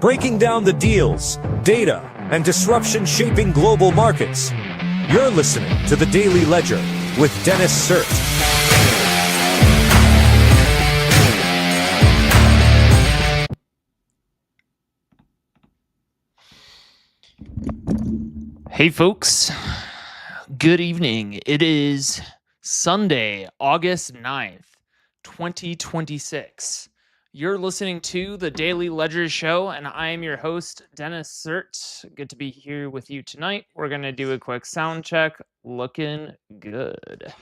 breaking down the deals, data, and disruption shaping global markets. You're listening to The Daily Ledger with Dennis Sert. Hey folks, good evening. It is Sunday, August 9th, 2026. You're listening to The Daily Ledger Show, and I am your host, Dennis Sert. Good to be here with you tonight. We're going to do a quick sound check. Looking good.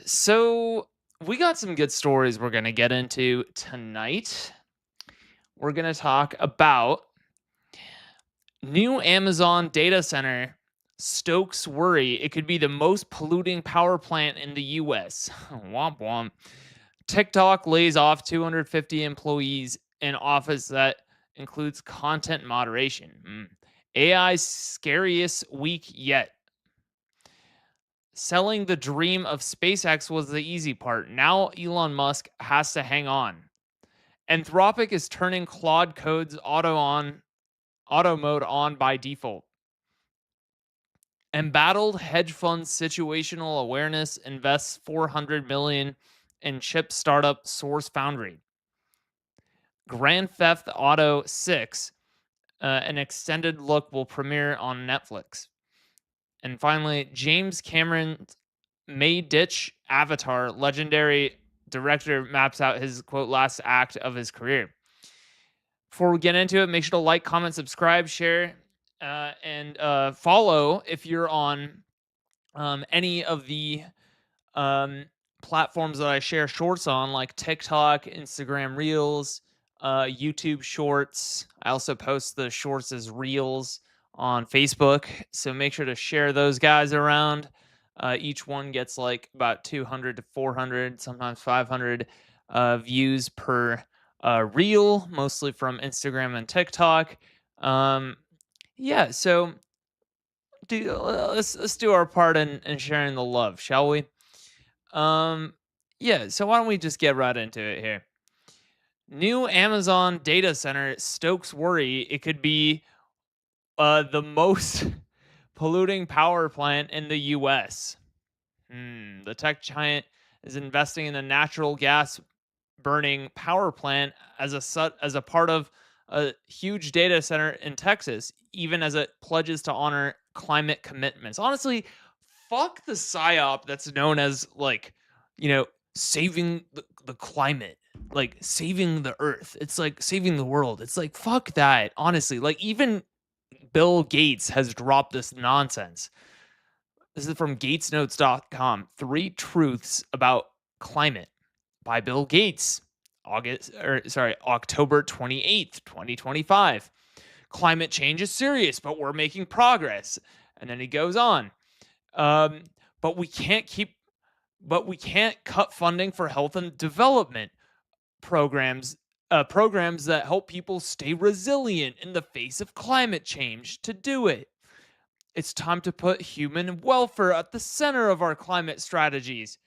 So we got some good stories we're going to get into tonight. We're going to talk about new Amazon data center stokes worry it could be the most polluting power plant in the US. Womp womp. TikTok lays off 250 employees in office that includes content moderation. AI's scariest week yet. Selling the dream of SpaceX was the easy part. Now Elon Musk has to hang on. Anthropic is turning Claude Code's auto mode on by default. Embattled hedge fund situational awareness invests $400 million in chip startup Source Foundry. Grand Theft Auto 6, an extended look, will premiere on Netflix. And finally, James Cameron may ditch Avatar. Legendary director maps out his, quote, last act of his career. Before we get into it, make sure to like, comment, subscribe, share, and follow if you're on any of the platforms that I share shorts on, like TikTok, Instagram Reels, YouTube Shorts. I also post the shorts as Reels on Facebook, so make sure to share those guys around. Each one gets like about 200 to 400, sometimes 500 views per reel, mostly from Instagram and TikTok. So let's do our part in sharing the love, shall we? So why don't we just get right into it here? New Amazon data center stokes worry it could be the most polluting power plant in the US. The tech giant is investing in a natural gas burning power plant as a part of a huge data center in Texas, even as it pledges to honor climate commitments. Honestly, fuck the psyop that's known as, like, saving the climate, like saving the earth. It's like saving the world. It's like, fuck that. Honestly, like, even Bill Gates has dropped this nonsense. This is from gatesnotes.com. 3 truths about climate by Bill Gates. October 28th, 2025. Climate change is serious, but we're making progress. And then he goes on. But we can't cut funding for health and development programs that help people stay resilient in the face of climate change. To do it, it's time to put human welfare at the center of our climate strategies.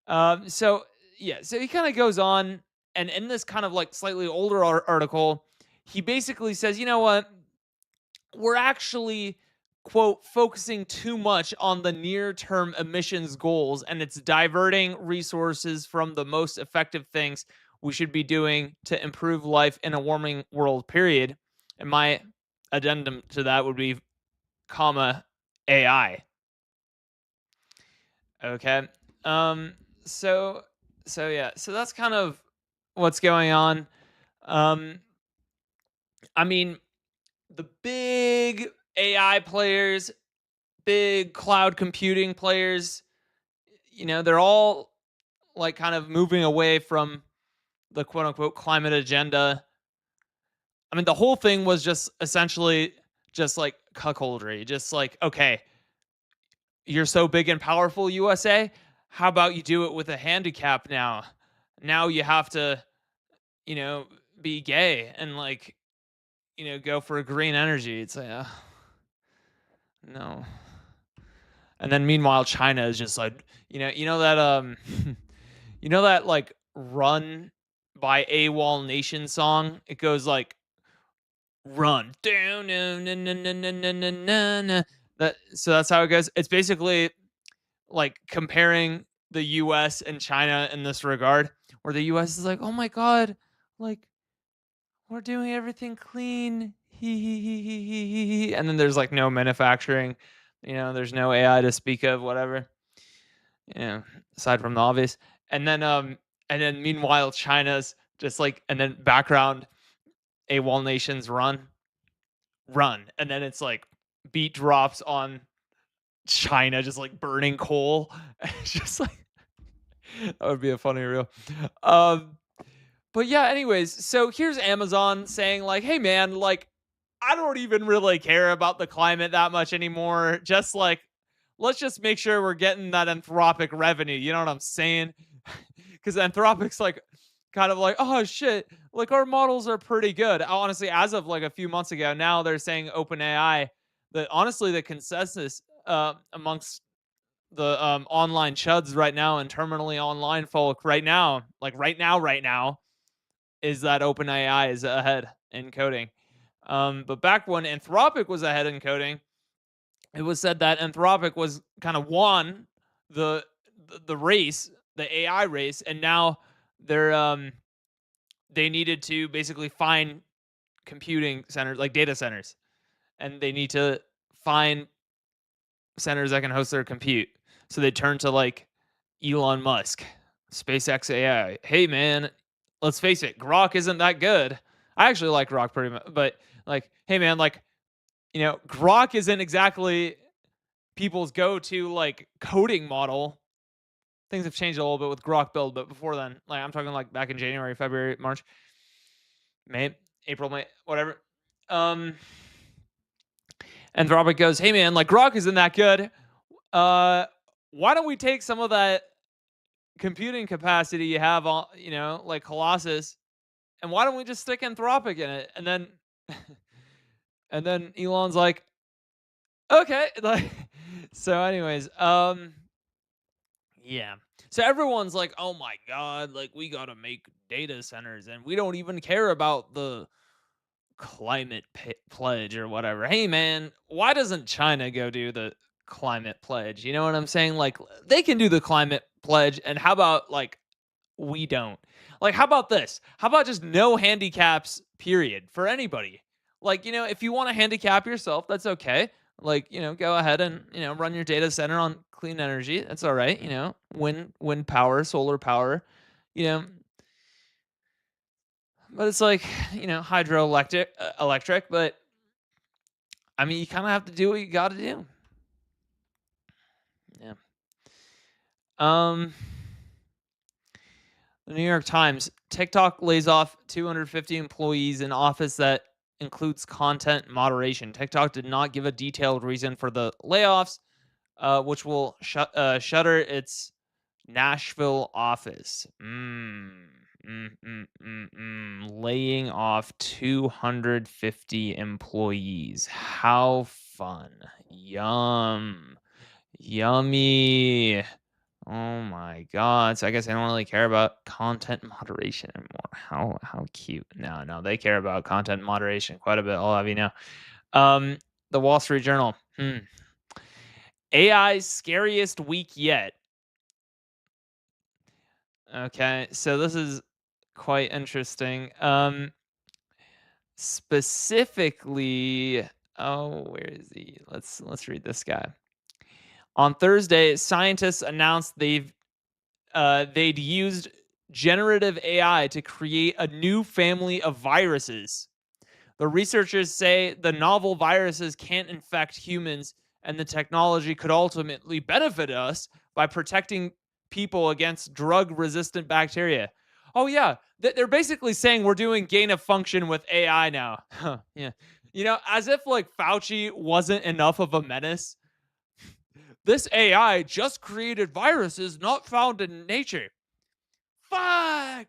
So he kind of goes on, and in this kind of like slightly older article, he basically says, you know what? We're actually, quote, focusing too much on the near-term emissions goals, and it's diverting resources from the most effective things we should be doing to improve life in a warming world, period. And my addendum to that would be, AI. Okay. So that's kind of what's going on. I mean, the big AI players, big cloud computing players, they're all like kind of moving away from the quote unquote climate agenda. I mean, the whole thing was just essentially just like cuckoldry. Just like, okay, you're so big and powerful, USA. How about you do it with a handicap now? Now you have to, be gay and, like, go for green energy. It's like, no. And then meanwhile, China is just like, that, that like run by AWOL Nation song. It goes like run down that, so that's how it goes. It's basically like comparing the US and China in this regard, where the US is like, "Oh my god, like we're doing everything clean." And then there's like no manufacturing, there's no AI to speak of, whatever. You know, aside from the obvious. And then meanwhile China's just like, and then background AWOL nations run, and then it's like beat drops on China just like burning coal. It's just like that would be a funny reel. Um, but yeah, anyways, so here's Amazon saying like, "Hey man, like I don't even really care about the climate that much anymore. Just like let's just make sure we're getting that Anthropic revenue." You know what I'm saying? Because Anthropic's like kind of like, "Oh shit, like our models are pretty good." Honestly, as of like a few months ago, now they're saying OpenAI. That honestly, the consensus amongst the online chuds right now and terminally online folk right now, like right now, is that OpenAI is ahead in coding. But back when Anthropic was ahead in coding, it was said that Anthropic was kind of won the the race, the AI race, and now they're they needed to basically find computing centers, like data centers, and they need to find centers that can host their compute. So they turn to like Elon Musk, SpaceX AI. Hey man, let's face it, Grok isn't that good. I actually like Grok pretty much, but like, hey man, like, Grok isn't exactly people's go-to like coding model. Things have changed a little bit with Grok build, but before then, like I'm talking like back in January, February, March, May, April, May, whatever. Um, Anthropic goes, hey man, like Grok isn't that good. Uh, why don't we take some of that computing capacity you have on, like Colossus, and why don't we just stick Anthropic in it? And then, and then Elon's like, okay, like, so anyways, yeah. So everyone's like, oh my god, like we gotta make data centers, and we don't even care about the climate pledge or whatever. Hey man, why doesn't China go do the climate pledge? You know what I'm saying? Like they can do the climate pledge, and how about like we don't? Like how about this? How about just no handicaps period for anybody? Like, if you want to handicap yourself, that's okay. Like, go ahead and, run your data center on clean energy. That's all right, wind power, solar power, you know, but it's like, hydroelectric electric, but I mean, you kind of have to do what you got to do. Yeah. Um, the New York Times, TikTok lays off 250 employees in office that includes content moderation. TikTok did not give a detailed reason for the layoffs, which will shutter its Nashville office. Laying off 250 employees. How fun. Yummy. Oh my god. So I guess I don't really care about content moderation anymore. How cute. No, they care about content moderation quite a bit. I'll have you know. The Wall Street Journal. AI's scariest week yet. Okay, so this is quite interesting. Specifically, oh, where is he? Let's read this guy. On Thursday, scientists announced they'd used generative AI to create a new family of viruses. The researchers say the novel viruses can't infect humans, and the technology could ultimately benefit us by protecting people against drug resistant bacteria. Oh, yeah. They're basically saying we're doing gain of function with AI now. Huh, yeah. As if like Fauci wasn't enough of a menace. This AI just created viruses not found in nature. Fuck.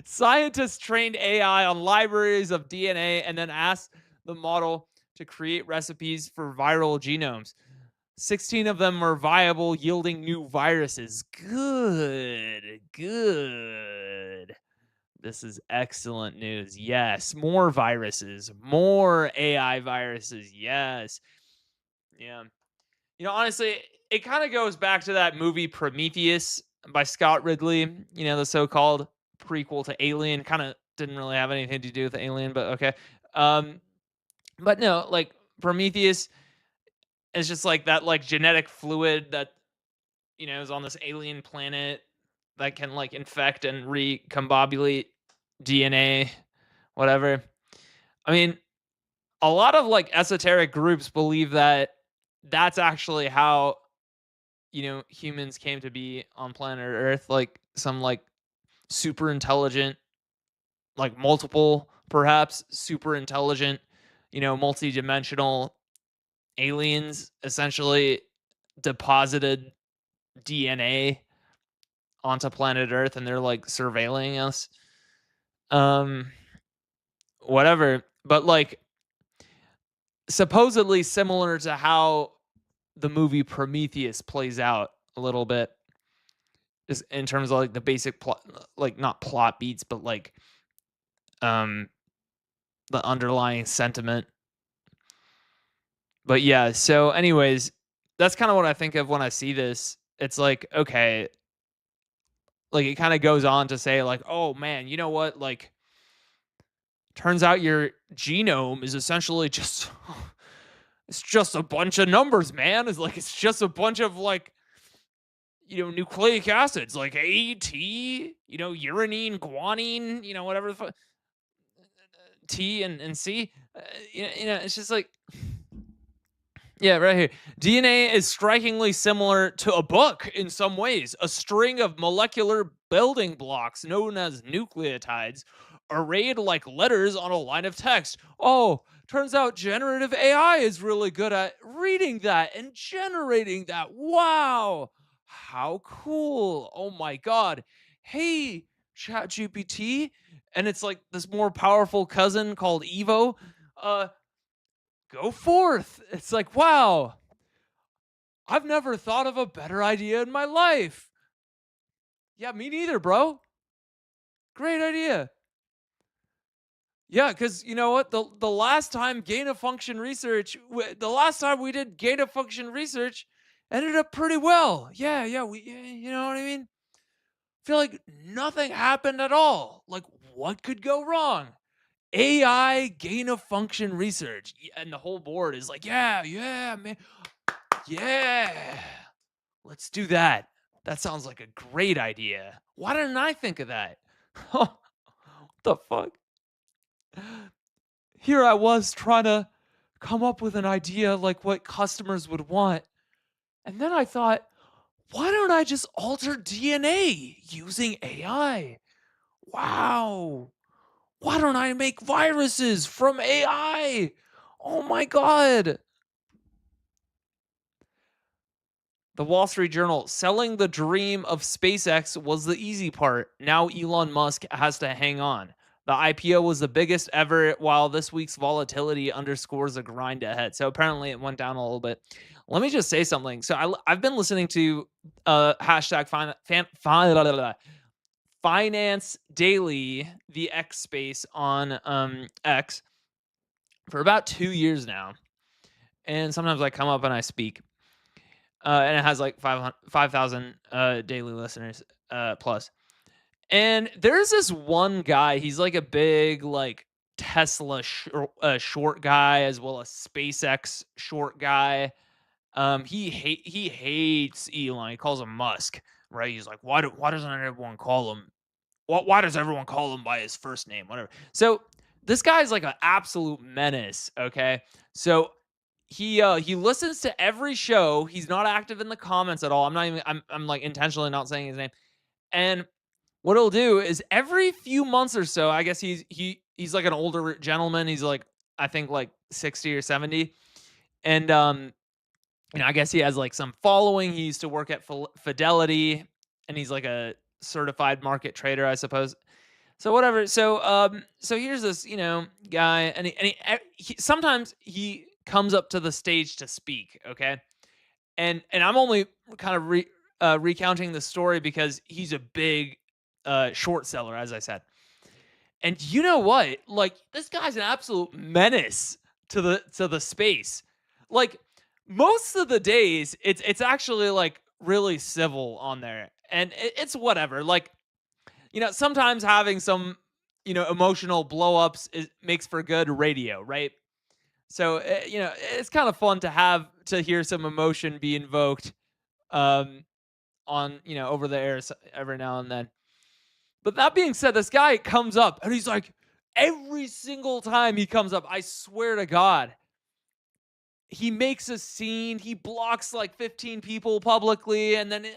Scientists trained AI on libraries of DNA and then asked the model to create recipes for viral genomes. 16 of them are viable, yielding new viruses. Good, good. This is excellent news. Yes, more viruses, more AI viruses. Yes. Yeah. Honestly, it kind of goes back to that movie Prometheus by Scott Ridley, the so-called prequel to Alien. Kind of didn't really have anything to do with Alien, but okay. Um, but no, like Prometheus is just like that like genetic fluid that, is on this alien planet that can like infect and recombobulate DNA, whatever. I mean, a lot of like esoteric groups believe that that's actually how humans came to be on planet Earth, like some like super intelligent, like multiple, perhaps super intelligent, multi-dimensional aliens essentially deposited DNA onto planet Earth and they're like surveilling us. Um, Whatever. But like supposedly similar to how the movie Prometheus plays out a little bit is in terms of like the basic plot, like not plot beats, but like um the underlying sentiment. But yeah, so anyways, that's kind of what I think of when I see this. It's like, okay, like it kind of goes on to say like, oh man, you know what? Like turns out your genome is essentially just it's just a bunch of numbers, man. It's just a bunch of like nucleic acids like A, T, uranine, guanine, whatever the fuck, T and C. It's just like, yeah, right here. DNA is strikingly similar to a book in some ways, a string of molecular building blocks known as nucleotides, arrayed like letters on a line of text. Oh, turns out generative AI is really good at reading that and generating that. Wow. How cool. Oh my God. Hey, ChatGPT. And it's like this more powerful cousin called Evo. Go forth. It's like, wow, I've never thought of a better idea in my life. Yeah, me neither, bro. Great idea. Yeah, because you know what? The last time gain of function research, the last time we did gain of function research, ended up pretty well. Yeah, you know what I mean? Feel like nothing happened at all. Like, what could go wrong? AI gain of function research, and the whole board is like, yeah, man, yeah. Let's do that. That sounds like a great idea. Why didn't I think of that? What the fuck? Here I was trying to come up with an idea like what customers would want. And then I thought, why don't I just alter DNA using AI? Wow. Why don't I make viruses from AI? Oh my God. The Wall Street Journal, selling the dream of SpaceX was the easy part. Now Elon Musk has to hang on. The IPO was the biggest ever, while this week's volatility underscores the grind ahead. So apparently it went down a little bit. Let me just say something. So I've been listening to hashtag finance daily, the X space on X for about 2 years now. And sometimes I come up and I speak. And it has like 5,000 daily listeners plus. And there's this one guy. He's like a big like Tesla short guy as well as SpaceX short guy. He hates Elon. He calls him Musk. Right? He's like, why doesn't everyone call him? Why does everyone call him by his first name? Whatever. So this guy's like an absolute menace. Okay, so he listens to every show. He's not active in the comments at all. I'm like intentionally not saying his name. And what he'll do is every few months or so, I guess he's like an older gentleman. He's like I think like 60 or 70. And I guess he has like some following. He used to work at Fidelity and he's like a certified market trader, I suppose. So whatever. So here's this, guy, and he sometimes he comes up to the stage to speak. Okay, And I'm only kind of recounting the story because he's a big short seller, as I said. And you know what? Like, this guy's an absolute menace to the space. Like, most of the days, it's actually like really civil on there, and it's whatever. Like, sometimes having some emotional blowups makes for good radio, right? So it's kind of fun to hear some emotion be invoked um, on over the air every now and then. But that being said, this guy comes up and he's like, every single time he comes up, I swear to God, he makes a scene. He blocks like 15 people publicly, and then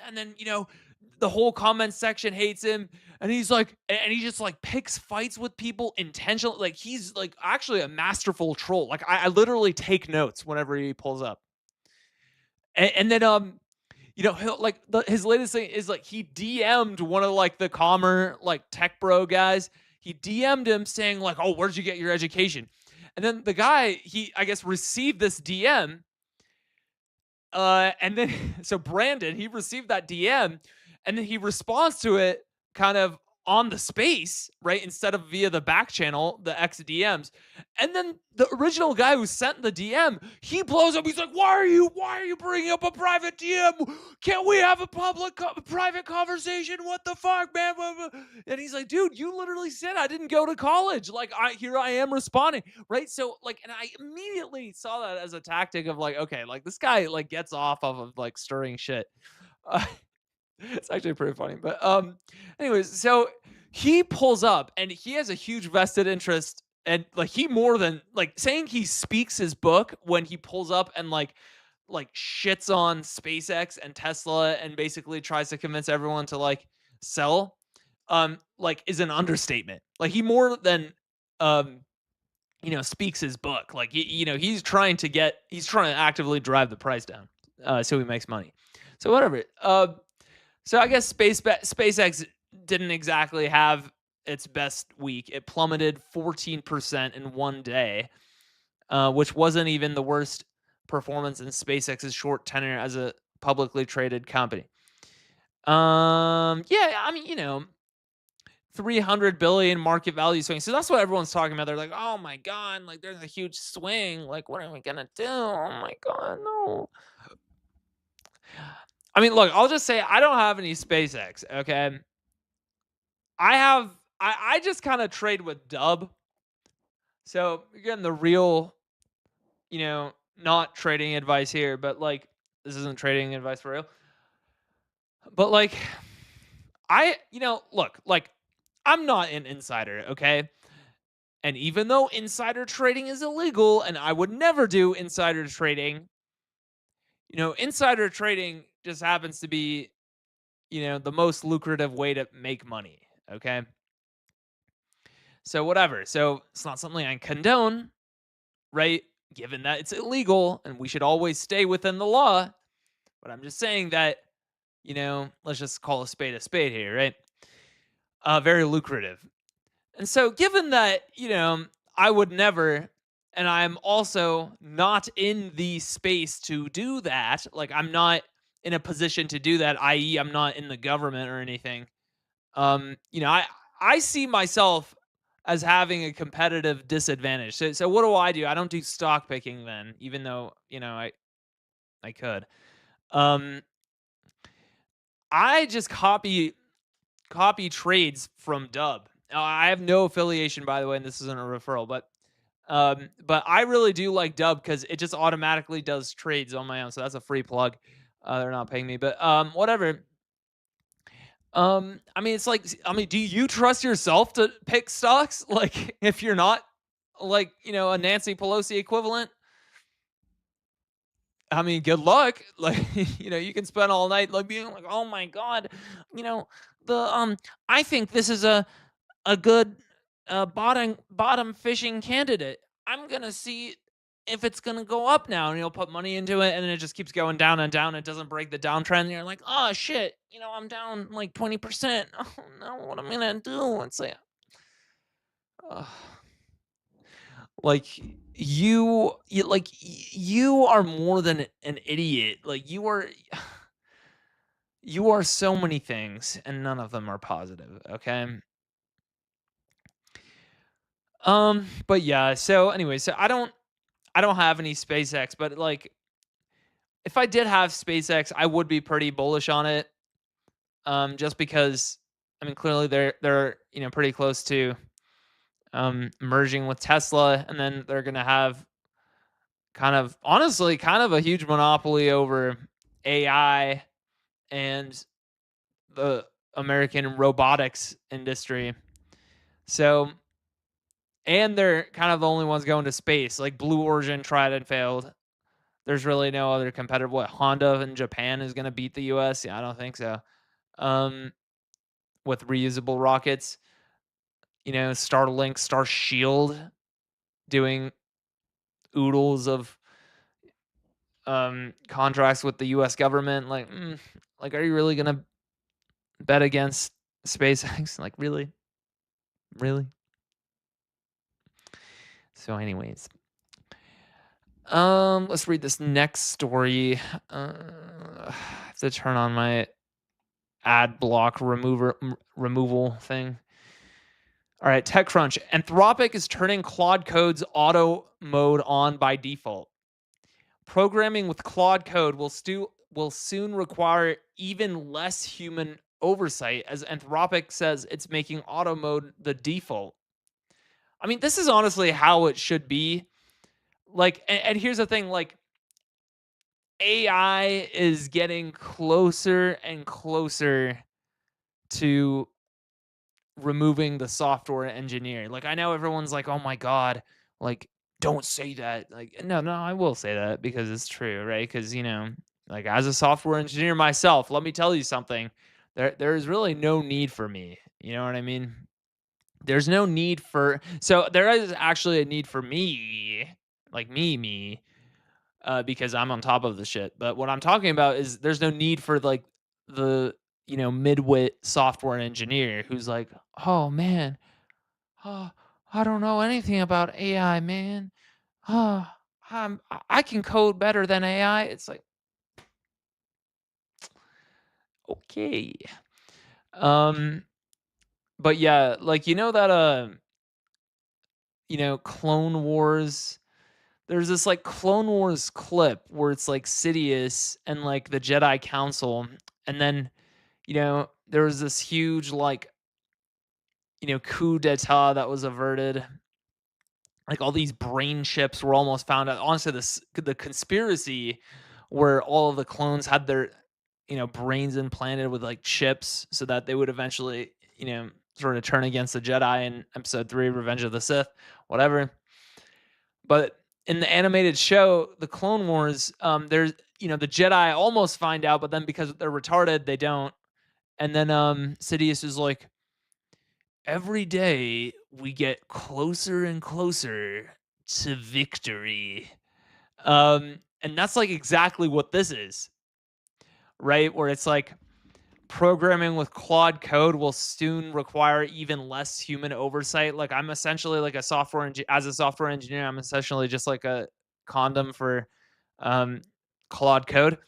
the whole comment section hates him. And he's like, and he just like picks fights with people intentionally. Like, he's like actually a masterful troll. Like, I literally take notes whenever he pulls up. And then he'll like his latest thing is like he DM'd one of like the calmer like tech bro guys. He DM'd him saying like, "Oh, where'd you get your education?" And then the guy, he I guess received this DM, and then so Brandon, he received that DM, and then he responds to it kind of on the space, right? Instead of via the back channel, the X DMs. And then the original guy who sent the DM, he blows up. He's like, why are you bringing up a private DM? Can't we have a private conversation? What the fuck, man? And he's like, dude, you literally said I didn't go to college. Like, here I am responding, right? So like, and I immediately saw that as a tactic of like, okay, like this guy like gets off of like stirring shit. Uh, it's actually pretty funny. But anyways, so he pulls up and he has a huge vested interest, and like he more than like saying he speaks his book when he pulls up and like shits on SpaceX and Tesla and basically tries to convince everyone to like sell like is an understatement. Like, he more than um speaks his book. Like, he's trying to actively drive the price down so he makes money. So whatever. So I guess SpaceX didn't exactly have its best week. It plummeted 14% in one day, which wasn't even the worst performance in SpaceX's short tenure as a publicly traded company. Yeah, I mean, 300 billion market value swing. So that's what everyone's talking about. They're like, "Oh my god, like there's a huge swing. Like, what are we going to do? Oh my god, no." I mean, look, I'll just say I don't have any SpaceX, okay? I just kind of trade with Dub. So again, the real, not trading advice here, but like this isn't trading advice for real. But like look, like I'm not an insider, okay? And even though insider trading is illegal and I would never do insider trading, insider trading just happens to be, the most lucrative way to make money, okay? So whatever. So it's not something I condone, right? Given that it's illegal and we should always stay within the law. But I'm just saying that, let's just call a spade here, right? Very lucrative. And so given that, I would never, and I'm also not in the space to do that, like I'm not in a position to do that, i.e., I'm not in the government or anything. I see myself as having a competitive disadvantage. So what do? I don't do stock picking then, even though, I could. Um I just copy trades from Dub. I have no affiliation, by the way, and this isn't a referral, but I really do like Dub because it just automatically does trades on my own. So that's a free plug. They're not paying me, but whatever. I mean, it's like, I mean, do you trust yourself to pick stocks? Like, if you're not like, a Nancy Pelosi equivalent, I mean, good luck. Like, you can spend all night like being like, oh my God, you know, the, I think this is a good, bottom fishing candidate. I'm going to see if it's going to go up now, and you'll put money into it, and then it just keeps going down and down. It doesn't break the downtrend. And you're like, oh shit, I'm down like 20%. Oh no, what am I going to do? It's like, ugh. Like, you are more than an idiot. Like you are so many things and none of them are positive, okay? But yeah, so anyway, so I don't have any SpaceX, but like if I did have SpaceX, I would be pretty bullish on it. Just because I mean clearly they're pretty close to merging with Tesla, and then they're gonna have kind of a huge monopoly over AI and the American robotics industry. So, and they're kind of the only ones going to space. Like Blue Origin tried and failed. There's really no other competitor. What, Honda in Japan is going to beat the US? Yeah, I don't think so. Um, with reusable rockets, Starlink, Star Shield doing oodles of contracts with the US government. Like, are you really going to bet against SpaceX? Like, really? Really? So, anyways, let's read this next story. I have to turn on my ad block removal thing. All right, TechCrunch. Anthropic is turning Claude Code's auto mode on by default. Programming with Claude Code will soon require even less human oversight, as Anthropic says it's making auto mode the default. I mean, this is honestly how it should be. Like, and here's the thing, like, AI is getting closer and closer to removing the software engineer. Like, I know everyone's like, "Oh my god, like don't say that." Like, no, I will say that because it's true, right? Cuz like as a software engineer myself, let me tell you something. There's really no need for me. You know what I mean? There's no need for so there is actually a need for me, like me, because I'm on top of the shit. But what I'm talking about is there's no need for like the midwit software engineer who's like, oh man, oh, I don't know anything about AI, man. Oh, I can code better than AI. It's like, okay. Um, but yeah, like that Clone Wars. There's this like Clone Wars clip where it's like Sidious and like the Jedi Council, and then there was this huge like coup d'etat that was averted. Like all these brain chips were almost found out. Honestly, the conspiracy where all of the clones had their brains implanted with like chips so that they would eventually sort of turn against the Jedi in Episode 3, Revenge of the Sith, whatever. But in the animated show, the Clone Wars, there's the Jedi almost find out, but then because they're retarded, they don't. And then Sidious is like, every day we get closer and closer to victory. And that's like exactly what this is, right? Where it's like programming with Claude Code will soon require even less human oversight. Like I'm essentially like as a software engineer, I'm essentially just like a condom for um, Claude Code.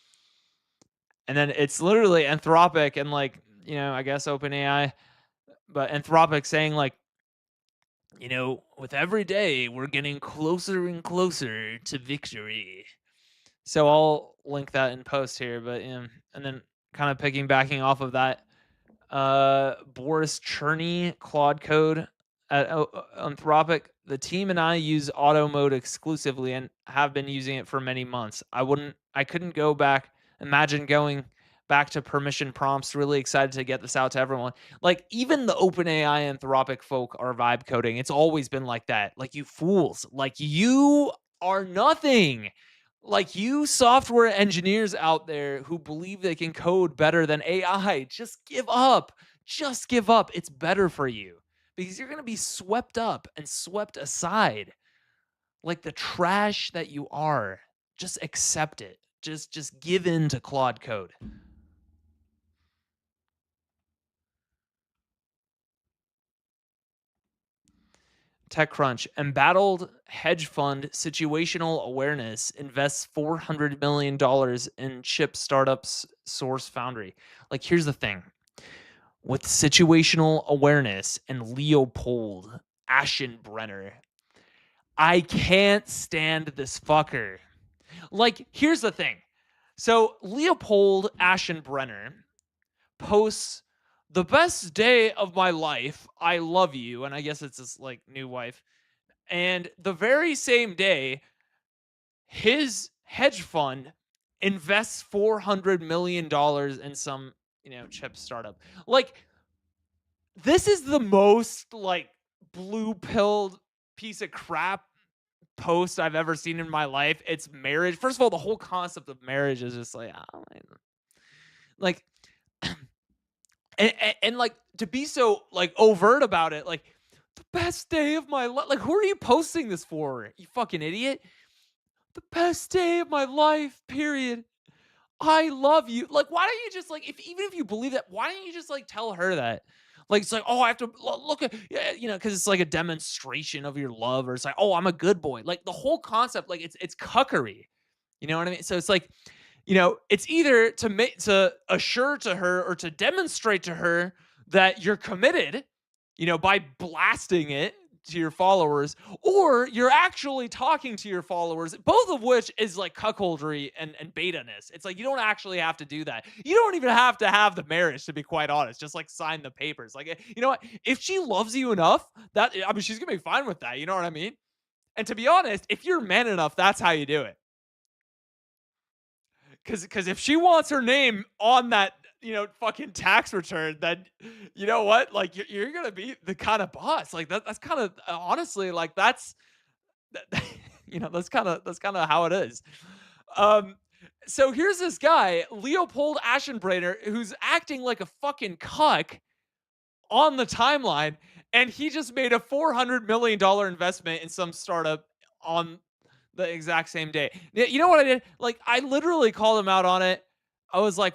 And then it's literally Anthropic and like, I guess OpenAI, but Anthropic saying like, with every day we're getting closer and closer to victory. So I'll link that in post here, but and then kind of piggybacking off of that, Boris Cherny, Claude Code at Anthropic. The team and I use auto mode exclusively and have been using it for many months. I couldn't imagine going back to permission prompts. Really excited to get this out to everyone. Like even the OpenAI Anthropic folk are vibe coding. It's always been like that. Like you fools, like you are nothing. Like you software engineers out there who believe they can code better than AI, just give up. Just give up. It's better for you because you're going to be swept up and swept aside like the trash that you are. Just accept it. Just give in to Claude Code. TechCrunch, embattled hedge fund situational awareness invests $400 million in chip startups Source Foundry. Like, here's the thing with situational awareness and Leopold Aschenbrenner, I can't stand this fucker. Like, here's the thing. So, Leopold Aschenbrenner posts the best day of my life. I love you. And I guess it's his like new wife. And the very same day, his hedge fund invests $400 million in some, chip startup. Like, this is the most like blue pilled piece of crap post I've ever seen in my life. It's marriage. First of all, the whole concept of marriage is just like, like, and like to be so like overt about it, like the best day of my life. Like, who are you posting this for? You fucking idiot. The best day of my life, period. I love you. Like, why don't you just like, if even if you believe that, why don't you just like tell her that? Like, it's like, oh, I have to look at, yeah, because it's like a demonstration of your love, or it's like, oh, I'm a good boy. Like the whole concept, like it's cuckery. You know what I mean? So it's like, it's either to make to assure to her or to demonstrate to her that you're committed, by blasting it to your followers, or you're actually talking to your followers, both of which is like cuckoldry and beta-ness. It's like you don't actually have to do that. You don't even have to have the marriage, to be quite honest. Just like sign the papers. Like, you know what? If she loves you enough, that I mean, she's gonna be fine with that. You know what I mean? And to be honest, if you're man enough, that's how you do it. Because if she wants her name on that, fucking tax return, then you know what? Like you're gonna be the kind of boss. Like that's kind of honestly like that, that's kind of how it is. Um, so here's this guy, Leopold Aschenbrenner, who's acting like a fucking cuck on the timeline, and he just made a $400 million investment in some startup on the exact same day. You know what I did? Like, I literally called him out on it. I was like,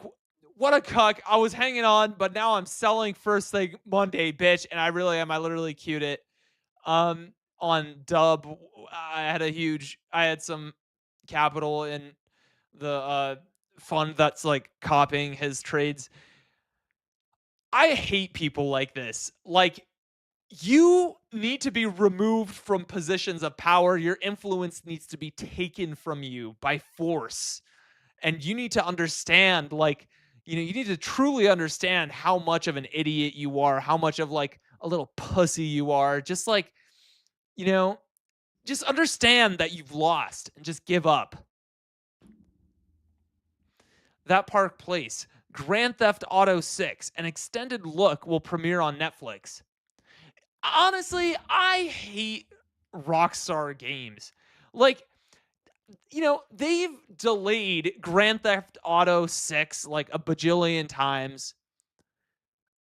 what a cuck. I was hanging on, but now I'm selling first thing Monday, bitch. And I really am. I literally queued it. On Dub, I had some capital in the fund that's like copying his trades. I hate people like this. Like, you need to be removed from positions of power. Your influence needs to be taken from you by force. And you need to understand, like, you need to truly understand how much of an idiot you are, how much of like a little pussy you are. Just like, you know, just understand that you've lost and just give up. That Park Place, Grand Theft Auto 6, an extended look will premiere on Netflix. Honestly, I hate Rockstar Games. Like, they've delayed Grand Theft Auto 6 like a bajillion times.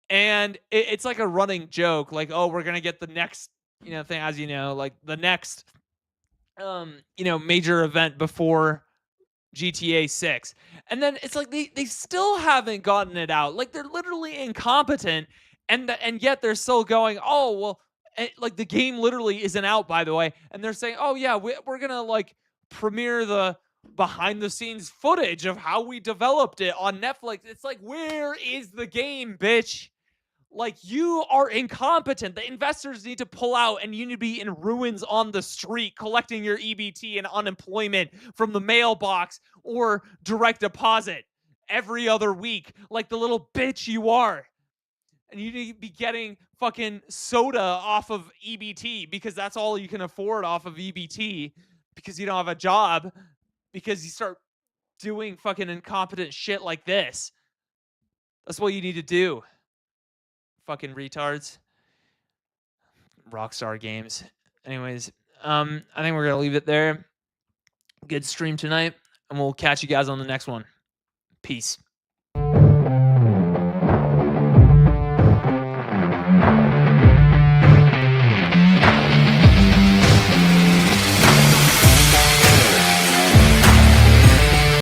And it's like a running joke, like, oh, we're gonna get the next, thing, as like the next major event before GTA 6. And then it's like they still haven't gotten it out. Like they're literally incompetent, and yet they're still going, "Oh, well, like the game literally isn't out, by the way." And they're saying, "Oh yeah, we're going to like premiere the behind the scenes footage of how we developed it on Netflix." It's like, "Where is the game, bitch?" Like, you are incompetent. The investors need to pull out, and you need to be in ruins on the street collecting your EBT and unemployment from the mailbox or direct deposit every other week, like the little bitch you are. And you need to be getting fucking soda off of EBT because that's all you can afford off of EBT because you don't have a job, because you start doing fucking incompetent shit like this. That's what you need to do. Fucking retards. Rockstar Games. Anyways, I think we're gonna leave it there. Good stream tonight, and we'll catch you guys on the next one. Peace.